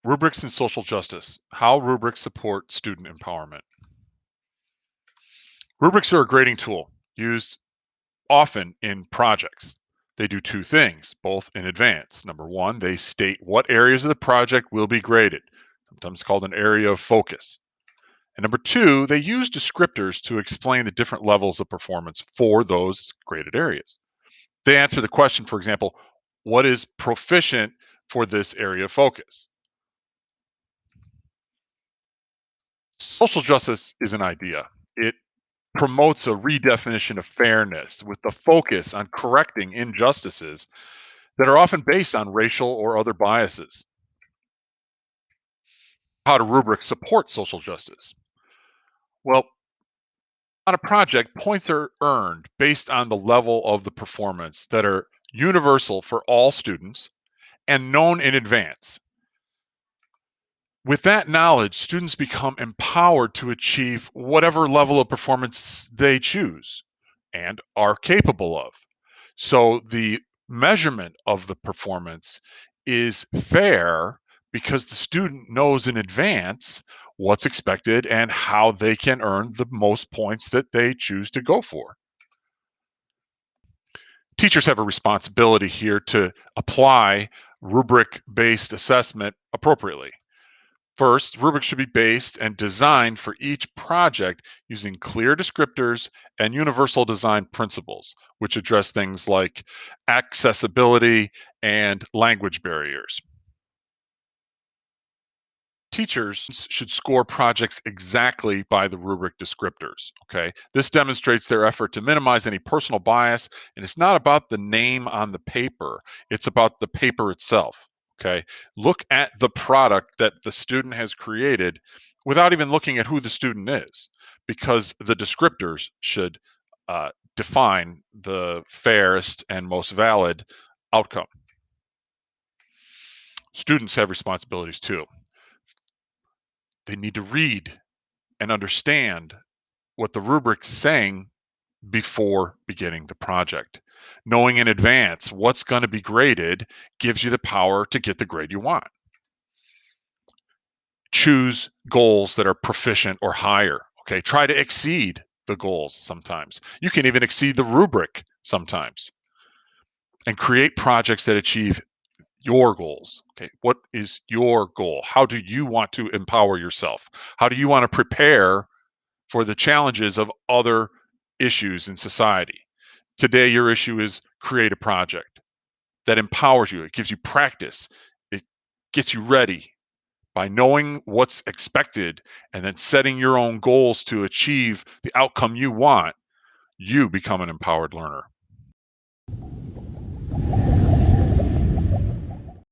Rubrics and social justice. How rubrics support student empowerment. Rubrics are a grading tool used often in projects. They do two things, both in advance. Number one, they state what areas of the project will be graded, sometimes called an area of focus. And number two, they use descriptors to explain the different levels of performance for those graded areas. They answer the question, for example, what is proficient for this area of focus? Social justice is an idea. It promotes a redefinition of fairness with the focus on correcting injustices that are often based on racial or other biases. How do rubrics support social justice? Well, on a project, points are earned based on the level of the performance that are universal for all students and known in advance. With that knowledge, students become empowered to achieve whatever level of performance they choose and are capable of. So the measurement of the performance is fair because the student knows in advance what's expected and how they can earn the most points that they choose to go for. Teachers have a responsibility here to apply rubric based assessment appropriately. First, rubrics should be based and designed for each project using clear descriptors and universal design principles, which address things like accessibility and language barriers. Teachers should score projects exactly by the rubric descriptors. Okay. This demonstrates their effort to minimize any personal bias. And it's not about the name on the paper, it's about the paper itself. Okay. Look at the product that the student has created without even looking at who the student is, because the descriptors should define the fairest and most valid outcome. Students have responsibilities too. They need to read and understand what the rubric's saying before beginning the project. Knowing in advance what's going to be graded gives you the power to get the grade you want. Choose goals that are proficient or higher. Okay. Try to exceed the goals sometimes. You can even exceed the rubric sometimes, and create projects that achieve your goals. Okay. What is your goal? How do you want to empower yourself? How do you want to prepare for the challenges of other issues in society? Today, your issue is create a project that empowers you. It gives you practice. It gets you ready by knowing what's expected and then setting your own goals to achieve the outcome you want. You become an empowered learner.